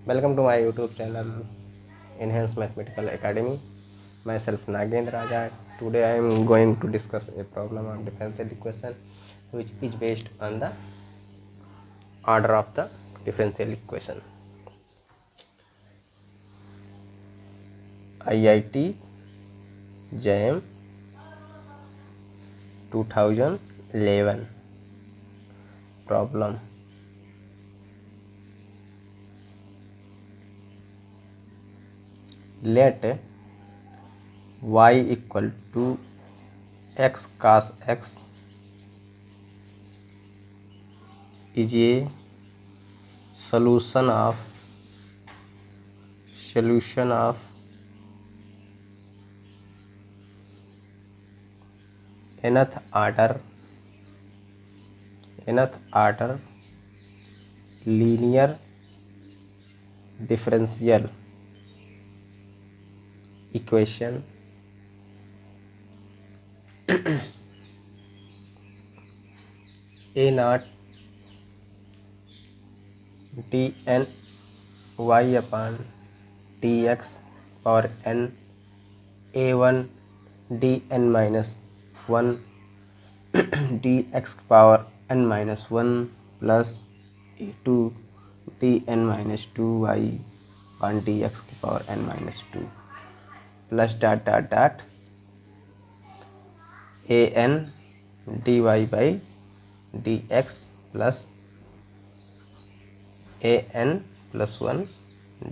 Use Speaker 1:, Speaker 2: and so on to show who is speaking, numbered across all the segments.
Speaker 1: Welcome to my YouTube channel Enhanced Mathematical Academy. Myself Nagendra Raja. Today I am going to discuss a problem of differential equation which is based on the order of the differential equation. IIT JM 2011 problem. Let y equal to x cos x is a solution of nth order linear differential equation a naught dn y upon dx power n a1 dn minus 1 dx power n minus 1 plus a2 dn minus 2y upon dx की power n minus 2 plus dot an dy by dx plus an plus 1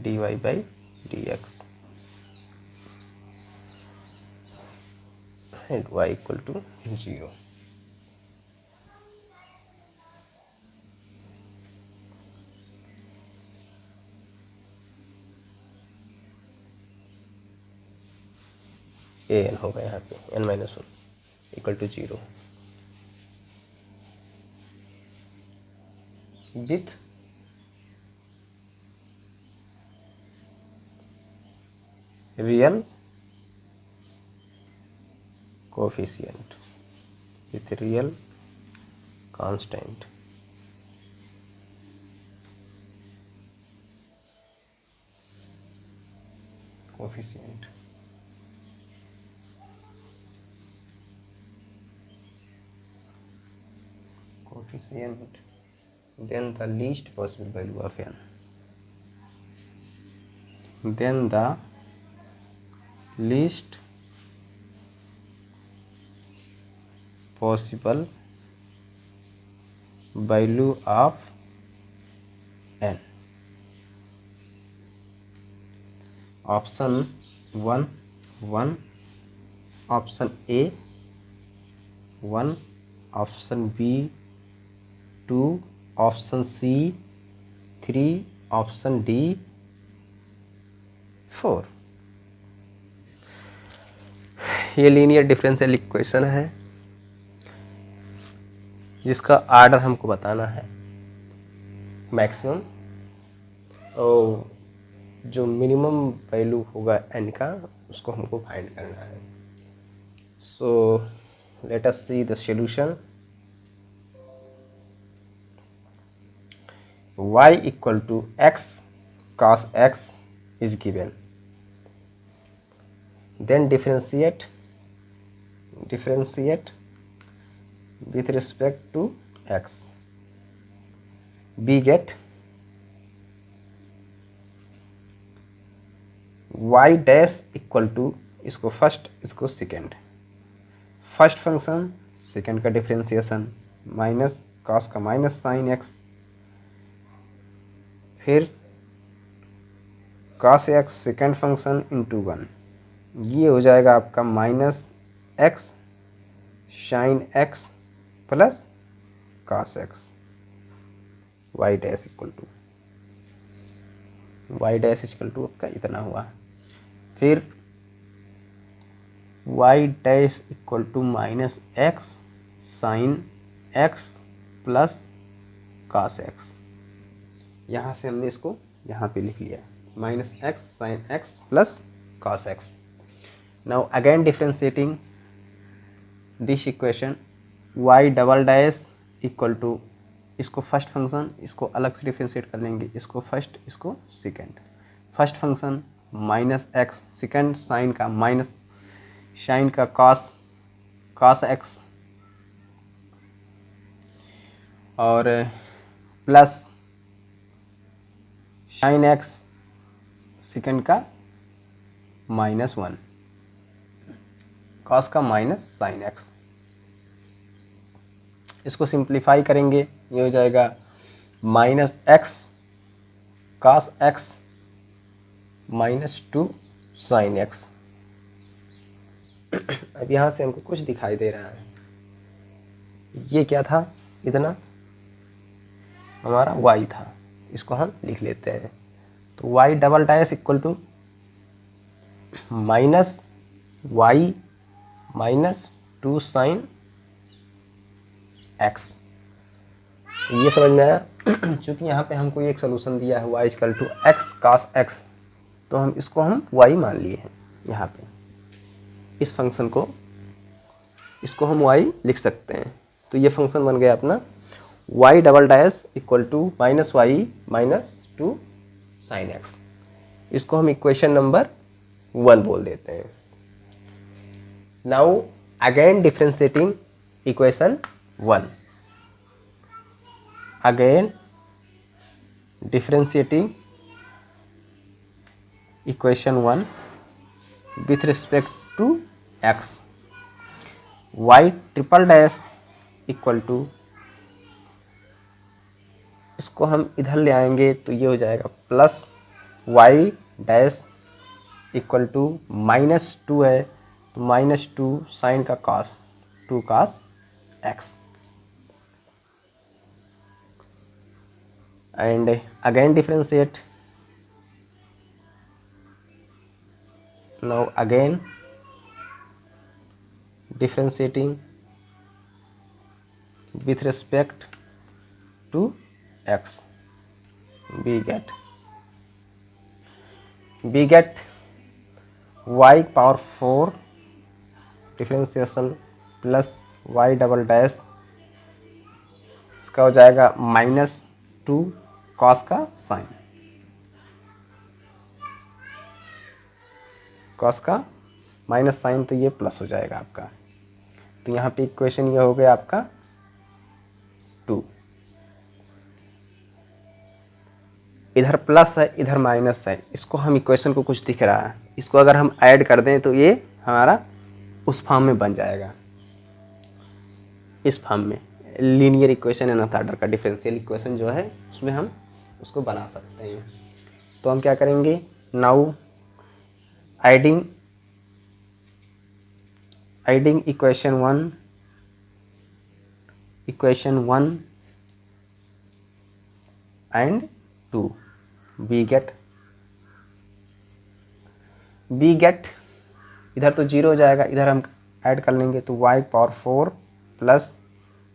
Speaker 1: dy by dx and y equal to 0. an होगा यहाँ पे n minus 1 equal to 0 with real coefficient with real constant coefficient. Then the least possible value of n. Then the least possible value of n. Option 1 1, option A 1, option B 2, option C 3, option D 4. ये linear differential equation है जिसका order हमको बताना है maximum और जो minimum value होगा n का उसको हमको फाइंड करना है. So let us see the solution. y equal to x cos x is given. Then differentiate with respect to x. We get y dash equal to इसको first इसको second. First function second का differentiation minus cos का minus sine x फिर cos x second function into 1 ये हो जाएगा आपका minus x sine x plus cos x y dash equal to आपका इतना हुआ. फिर y dash equal to minus x sine x plus cos x. यहाँ से हमने इसको यहाँ पे लिख लिया minus x sine x plus cos x. Now again differentiating this equation y double dash equal to इसको फर्स्ट फंक्शन, इसको अलग से डिफ्रेंशिएट कर लेंगे, इसको फर्स्ट, इसको second. First function minus x, second sine का माइनस साइन का कॉस एक्स, और प्लस साइन एक्स सेकंड का -1, कॉस का माइनस साइन एक्स। इसको सिंप्लीफाई करेंगे, ये हो जाएगा minus x cos x -2 sine x. अब यहाँ से हमको कुछ दिखाई दे रहा है, ये क्या था, इतना हमारा y था, इसको हम लिख लेते हैं। तो y double dash equal to minus y -2 sine x. ये समझ में आया। चूँकि यहाँ पे हमको एक सोल्यूशन दिया है y equal to x cos x, तो हम इसको y मान लिए हैं। यहाँ पे इस फंक्शन को, इसको हम y लिख सकते हैं। तो ये फंक्शन बन गया अपना y double dash equal to -y -2 sine x. इसको हम इक्वेशन नंबर 1 बोल देते हैं। Now again differentiating equation 1, again differentiating equation 1 with respect to x, y triple dash equal to, इसको हम इधर ले आएंगे तो ये हो जाएगा plus y dash equal to -2 है, तो -2 साइन का cos 2 cos x, and again differentiate, now again differentiating with respect to x, we get y power 4 differentiation plus y double dash, इसका हो जाएगा -2 कॉस का साइन, कॉस का minus sign, तो ये प्लस हो जाएगा आपका। तो यहाँ पे इक्वेशन ये हो गया आपका 2, इधर प्लस है इधर माइनस है, इसको हम इक्वेशन को कुछ दिख रहा है, इसको अगर हम ऐड कर दें तो ये हमारा उस फॉर्म में बन जाएगा, इस फॉर्म में लीनियर इक्वेशन nth ऑर्डर का डिफरेंशियल इक्वेशन जो है उसमें हम उसको बना सकते हैं। तो हम क्या करेंगे, now adding equation 1 and 2, we get इधर तो 0 हो जाएगा, इधर हम ऐड कर लेंगे तो y power 4 plus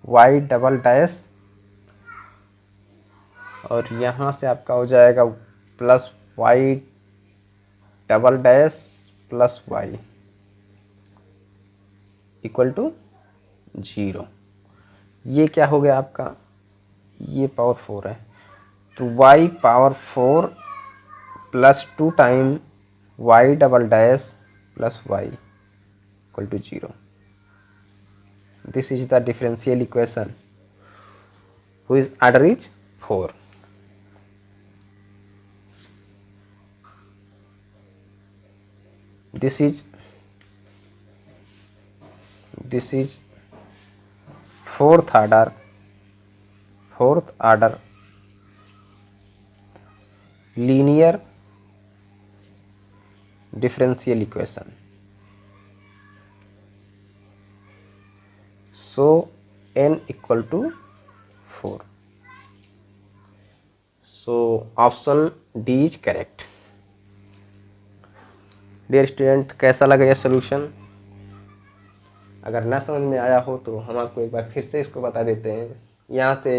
Speaker 1: y double dash, और यहाँ से आपका हो जाएगा plus y double dash plus y equal to 0। ये क्या हो गया आपका, ये पावर 4 है, तो y power 4 plus 2 time y double dash plus y equal to 0। This is the differential equation whose order is 4। This is fourth order linear differential equation. So n equal to 4. So option D is correct. Dear student, कैसा लगा यह solution? अगर ना समझ में आया हो तो हम आपको एक बार फिर से इसको बता देते हैं। यहाँ से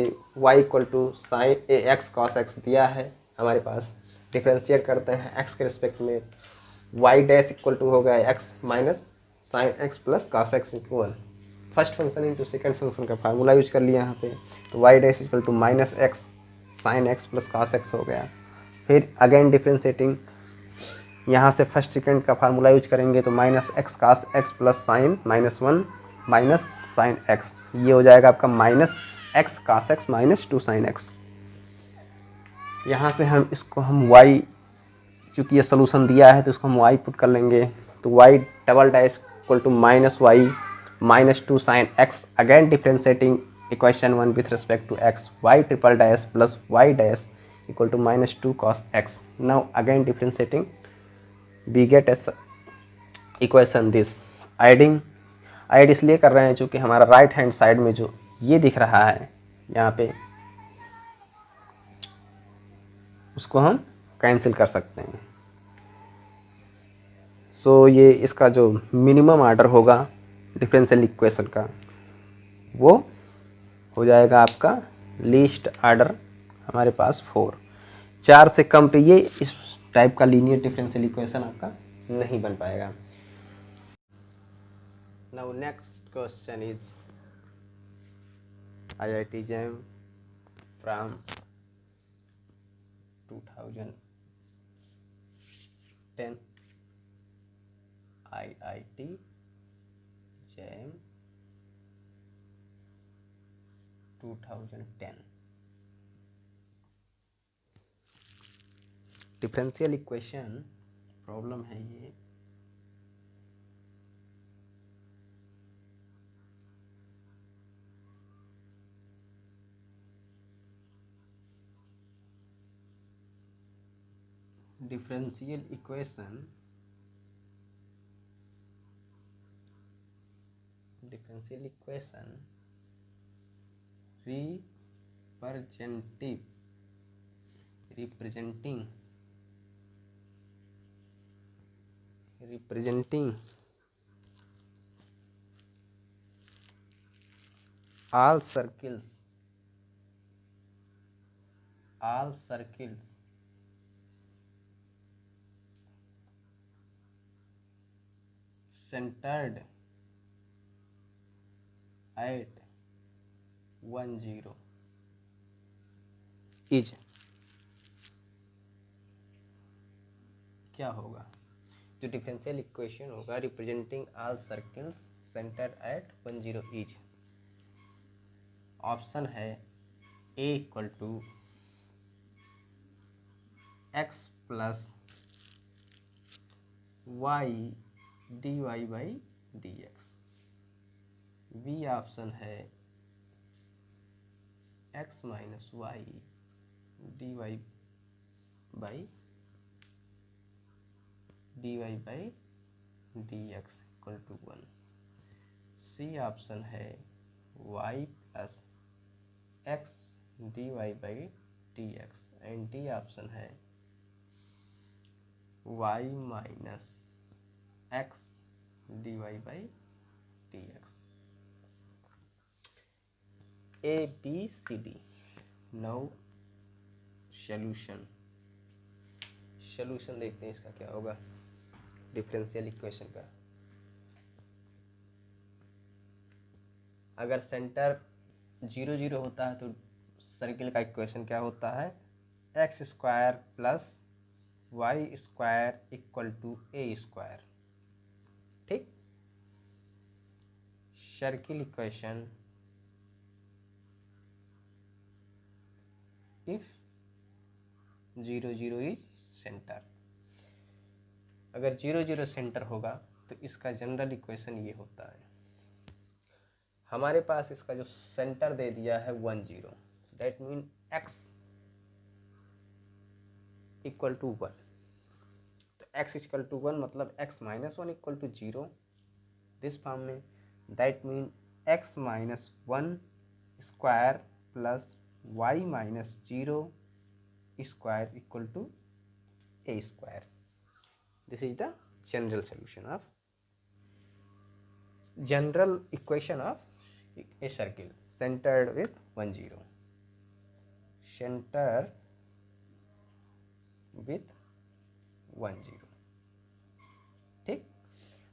Speaker 1: y equal to sine a x cos x दिया है हमारे पास, डिफ्रेंशिएट करते हैं x के रिस्पेक्ट में, y डैश इक्वल टू हो गया x minus sine x plus cos x into 1। First function into second function का फार्मूला यूज कर लिया यहाँ पे, तो y dash equal to minus x sine x plus cos x हो गया। फिर अगेन डिफ्रेंशिएटिंग, यहाँ से फर्स्ट सेकेंड का फार्मूला यूज करेंगे तो minus x cos x plus sine minus one minus sine x, ये हो जाएगा आपका minus x cos x minus two sine x. यहाँ से हम इसको हम y, चूँकि ये सोल्यूशन दिया है तो इसको हम y पुट कर लेंगे, तो y double dash equal to minus y minus two sine x, again differentiating equation one with respect to x, y triple dash plus y dash equal to minus two cos x. Now again differentiating we get as equation this, adding, add इसलिए कर रहे हैं चूँकि हमारा right hand side में जो ये दिख रहा है यहाँ पे, उसको हम कैंसिल कर सकते हैं। सो ये इसका जो मिनिमम आर्डर होगा डिफरेंशियल इक्वेशन का वो हो जाएगा आपका लीस्ट आर्डर हमारे पास 4, 4 से कम पे ये इस टाइप का लीनियर डिफरेंशियल इक्वेशन आपका नहीं बन पाएगा। Now next question is IIT JAM from 2010, IIT JAM 2010, differential equation problem है ये। Differential equation representing all circles centered at 1 0 is, क्या होगा? जो डिफरेंशियल इक्वेशन होगा representing all circles centred at 1 0 is, option है A equal to x plus y d y by d x, B option है x minus y d y by d x equal to 1, C option है y plus x d y by d x, and D option है y minus x d y by d x. A B C D. Now solution देखते हैं इसका क्या होगा differential equation का। अगर centre 0 0 होता है तो सर्किल का इक्वेशन क्या होता है, x square plus y square equal to a square. ठीक, circle equation if 0 0 is centre, अगर 0 0 सेंटर होगा तो इसका जनरल इक्वेशन ये होता है, हमारे पास इसका जो सेंटर दे दिया है 1 0, that mean x equal to 1, तो x इक्वल टू 1 मतलब x minus 1 equal to 0 this form में, that mean x minus 1 square plus y minus 0 square equal to a square. This is the general solution of general equation of a circle centered with 1 0, center with 1 0। ठीक,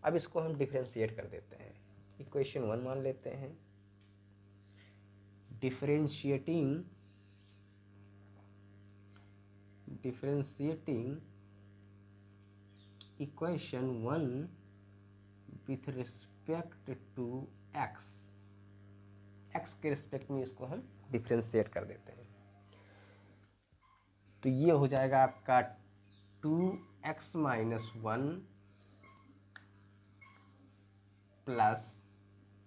Speaker 1: अब इसको हम differentiate कर देते हैं। Equation 1 मान लेते हैं। Differentiating equation 1 with respect to x के रिस्पेक्ट में इसको हम डिफरेंशिएट कर देते हैं। तो ये हो जाएगा आपका 2x माइनस 1 प्लस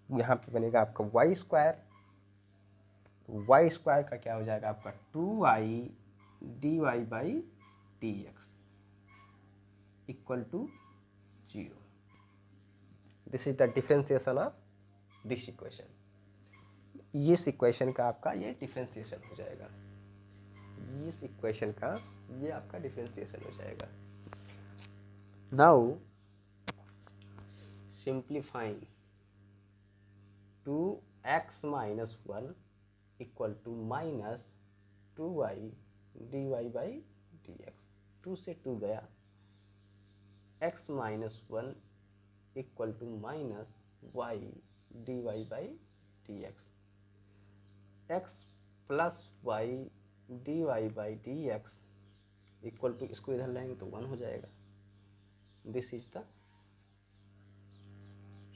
Speaker 1: यहाँ पे बनेगा आपका वाई स्क्वायर। वाई स्क्वायर का क्या हो जाएगा आपका 2y dy by d x equal to 0। This is the differentiation of this equation. इस इक्वेशन का आपका ये डिफरेंशिएशन हो जाएगा। इस इक्वेशन का ये आपका डिफरेंशिएशन हो जाएगा। Now simplifying 2x minus 1 equal to minus 2y dy by d x. 2 से 2 गया, x minus 1 equal to minus y dy by d x. x plus y dy by d x equal to, इसको इधर लाएंगे तो 1 हो जाएगा। This is the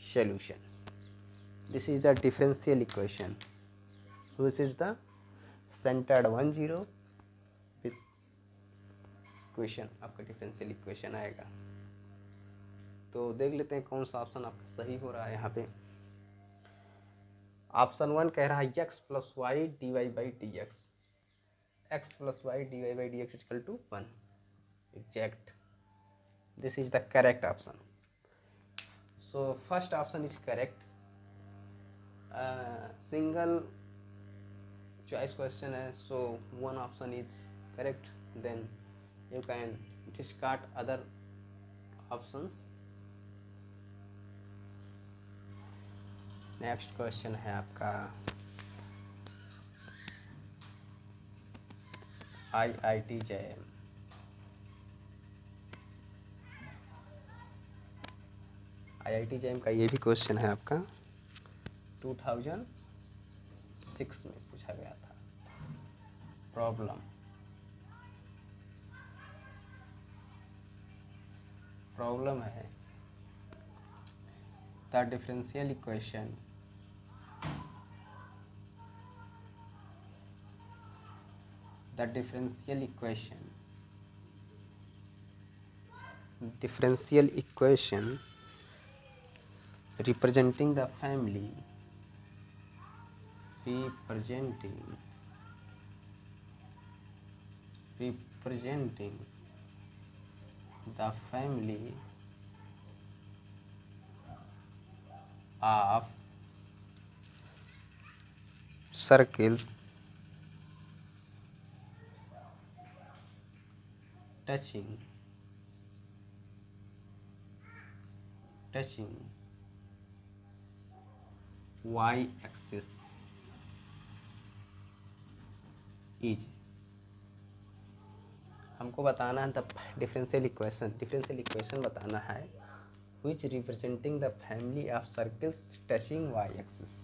Speaker 1: solution. This is the differential equation. This is the centered 1 0 with equation, आपका differential equation आएगा। तो देख लेते हैं कौन सा ऑप्शन आपका सही हो रहा है। यहाँ पे ऑप्शन 1 कह रहा है x plus y d y by d x. X plus y d y by d x equal to 1 exact. This is the correct option. So first option is correct. Single choice question है, so one option is correct. Then you can discard other options. Next question है आपका IIT JM। IIT JM का ये भी question है आपका 2006 में पूछा गया था। प्रॉब्लम है the differential equation representing the family of circles touching y axis is. हमको बताना है द डिफरेंशियल इक्वेशन बताना है which representing the family of circles touching y axis.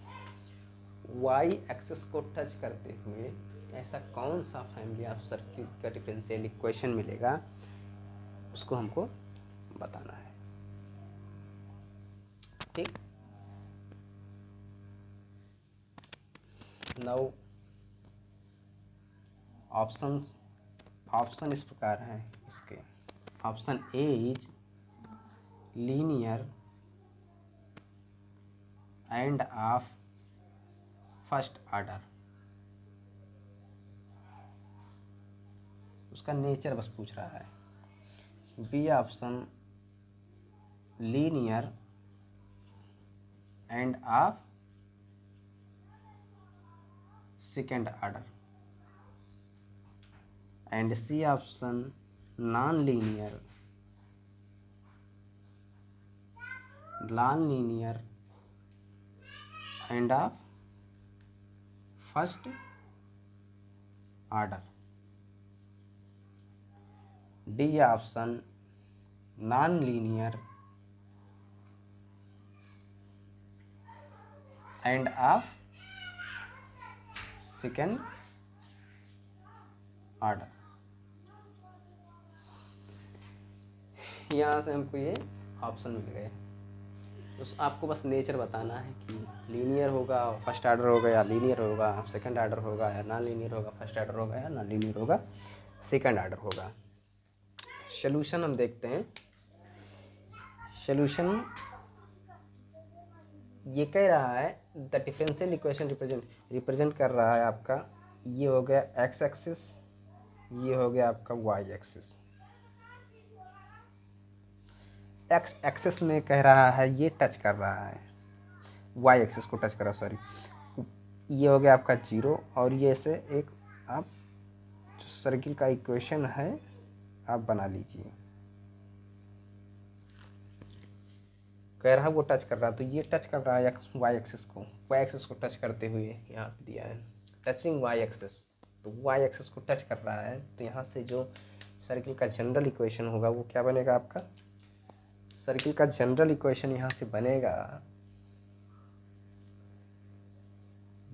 Speaker 1: Y axis को टच करते हुए ऐसा कौन सा फैमिली ऑफ सर्किल का डिफरेंशियल इक्वेशन मिलेगा, उसको हमको बताना है। ठीक, नाउ ऑप्शन इस प्रकार है इसके। Option a is linear and of first order, उसका नेचर बस पूछ रहा है। B option linear and of second order, and c option non linear and of first order, d option non linear and of second order. यहाँ से हमको ये option मिल गए। तो आपको बस नेचर बताना है कि लीनियर होगा फर्स्ट ऑर्डर होगा या लीनियर होगा सेकंड ऑर्डर होगा या नॉन लीनियर होगा फर्स्ट ऑर्डर होगा या नॉन लीनियर होगा सेकंड ऑर्डर होगा। सॉल्यूशन हम देखते हैं। सॉल्यूशन ये कह रहा है द डिफरेंशियल इक्वेशन रिप्रेजेंट कर रहा है आपका, ये हो गया एक्स एक्सिस, ये हो गया आपका वाई एक्सिस। एक्स एक्सिस में कह रहा है ये टच कर रहा है, वाई एक्सिस को टच कर रहा है, सॉरी, ये हो गया आपका 0 और ये से एक आप जो सर्किल का इक्वेशन है आप बना लीजिए। कह रहा है वो टच कर रहा है, तो ये टच कर रहा है वाई एक्सिस को, वाई एक्सिस को टच करते हुए यहाँ पे दिया है टचिंग वाई एक्सिस, तो वाई एक्सिस को टच कर रहा है। तो यहाँ से जो सर्किल का जनरल इक्वेशन होगा वो क्या बनेगा आपका, सर्किल का जनरल इक्वेशन यहाँ से बनेगा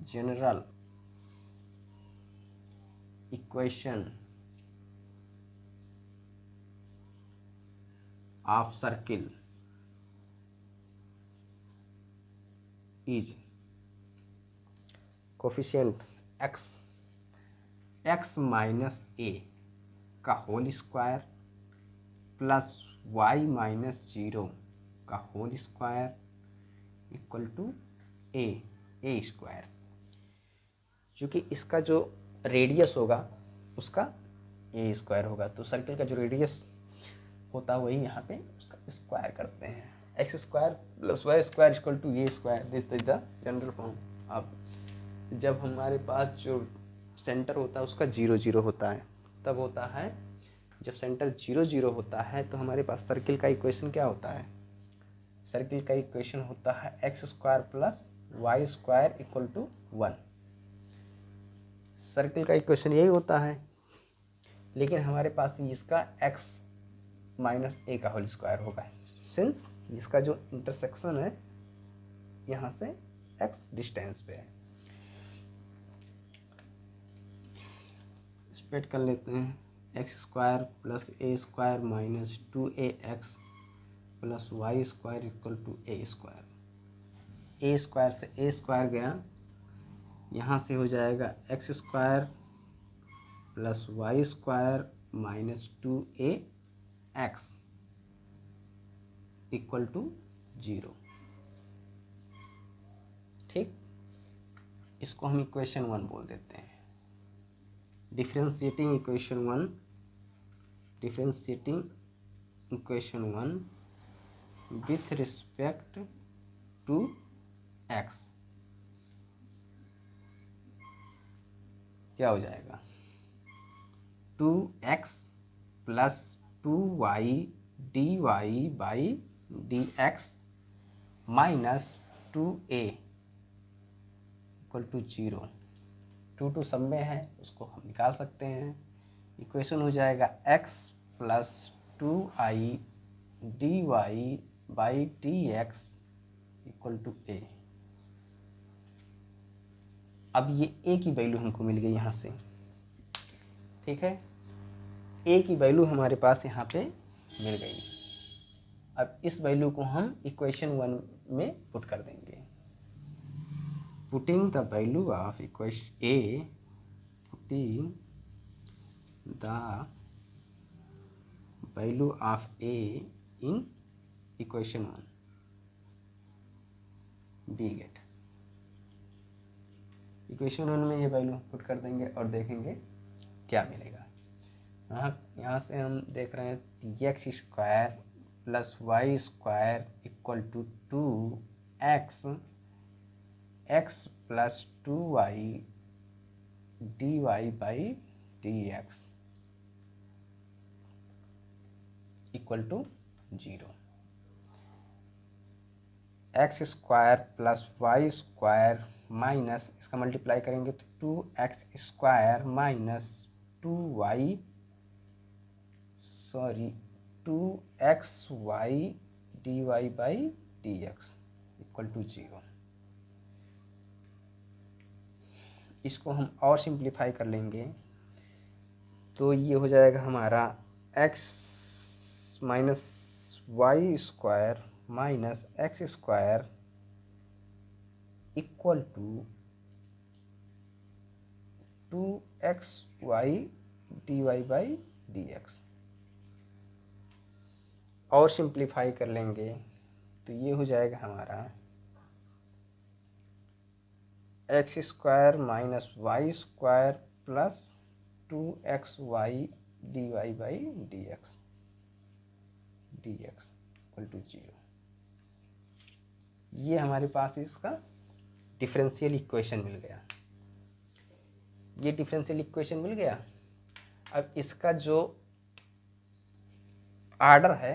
Speaker 1: general equation of circle is coefficient x minus a का whole square plus y minus 0 का whole square equal to a square. चूँकि इसका जो रेडियस होगा उसका ए स्क्वायर होगा, तो सर्किल का जो रेडियस होता है वही यहाँ पे उसका स्क्वायर करते हैं। X square plus y square equal to a square, this is the general form. अब जब हमारे पास जो सेंटर होता है उसका 0 0 होता है, तब होता है जब सेंटर 0 0 होता है तो हमारे पास सर्किल का इक्वेशन क्या होता है, सर्किल का इक्वेशन होता है x square plus y square equal to 1। Circle का इक्वेशन यही होता है, लेकिन हमारे पास इसका x माइनस ए का होल स्क्वायर होगा, सिंस इसका जो इंटरसेक्शन है यहाँ से x डिस्टेंस पे है। स्प्लिट कर लेते हैं, x square plus a square minus 2ax plus y square equal to a square. A square से ए स्क्वायर गया, यहाँ से हो जाएगा x square plus y square minus 2ax equal to 0। ठीक, इसको हम इक्वेशन 1 बोल देते हैं। Differentiating equation 1, differentiating equation 1 with respect to x क्या हो जाएगा, 2x plus 2y dy by dx minus 2a equal to 0। 2 सब में है, उसको हम निकाल सकते हैं। इक्वेशन हो जाएगा x plus 2i dy by dx equal to a। अब ये a की वैल्यू हमको मिल गई यहाँ से, ठीक है, a की वैल्यू हमारे पास यहाँ पे मिल गई। अब इस वैल्यू को हम इक्वेशन 1 में पुट कर देंगे। Putting the value of equation a, putting the value of a in equation 1 we get. Equation 1 में ये वैल्यू पुट कर देंगे और देखेंगे क्या मिलेगा। यहाँ से हम देख रहे हैं x square plus y square equal to 2x x plus 2y dy by dx equal to 0। X square plus y square minus इसका मल्टीप्लाई करेंगे तो 2x square minus 2xy dy by dx equal to 0। इसको हम और simplify कर लेंगे तो ये हो जाएगा हमारा x minus y square minus x square equal to 2xy dy by dx। और सिंप्लीफाई कर लेंगे तो ये हो जाएगा हमारा x square minus y square plus 2xy dy by dx equal to 0। ये हमारे पास इसका डिफरेंशियल इक्वेशन मिल गया। ये डिफरेंशियल इक्वेशन मिल गया। अब इसका जो आर्डर है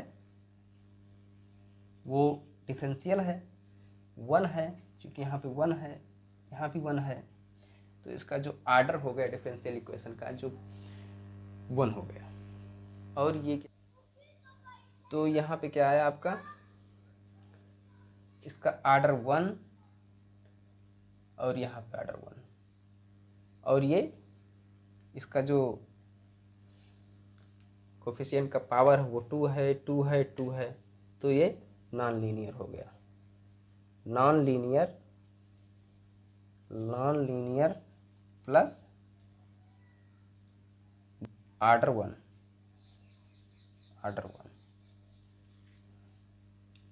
Speaker 1: वो डिफरेंशियल है, 1 है, क्योंकि यहाँ पे 1 है, यहाँ भी 1 है, तो इसका जो आर्डर हो गया डिफरेंशियल इक्वेशन का जो 1 हो गया। और ये तो यहाँ पे क्या है आपका, इसका आर्डर 1 और यहाँ पे आर्डर 1, और ये इसका जो कोफिशिएंट का पावर है वो 2 है, 2 है, 2 है, तो ये नॉन लीनियर हो गया। नॉन लीनियर प्लस आर्डर 1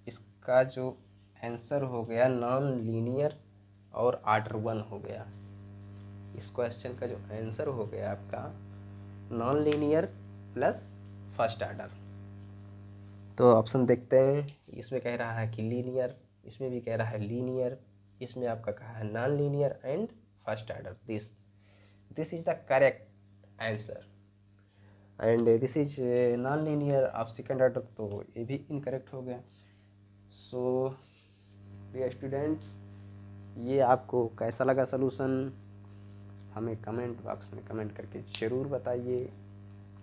Speaker 1: इसका जो आंसर हो गया नॉन लीनियर और आर्डर 1 हो गया। इस क्वेश्चन का जो आंसर हो गया आपका non linear plus first order. तो ऑप्शन देखते हैं, इसमें कह रहा है कि लीनियर, इसमें भी कह रहा है लीनियर, इसमें आपका कहा है non linear and first order. This is the correct answer and this is non linear of second order, तो ये भी इनकरेक्ट हो गया। सो डियर स्टूडेंट्स, ये आपको कैसा लगा सलूशन हमें कमेंट बॉक्स में कमेंट करके ज़रूर बताइए।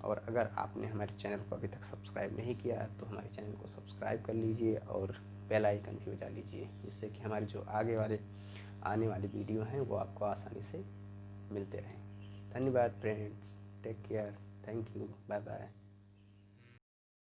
Speaker 1: और अगर आपने हमारे चैनल को अभी तक सब्सक्राइब नहीं किया है तो हमारे चैनल को सब्सक्राइब कर लीजिए और बेल आइकन भी बजा लीजिए, जिससे कि हमारी जो आने वाली वीडियो हैं वो आपको आसानी से मिलते रहें। धन्यवाद friends, take care, thank you, bye bye.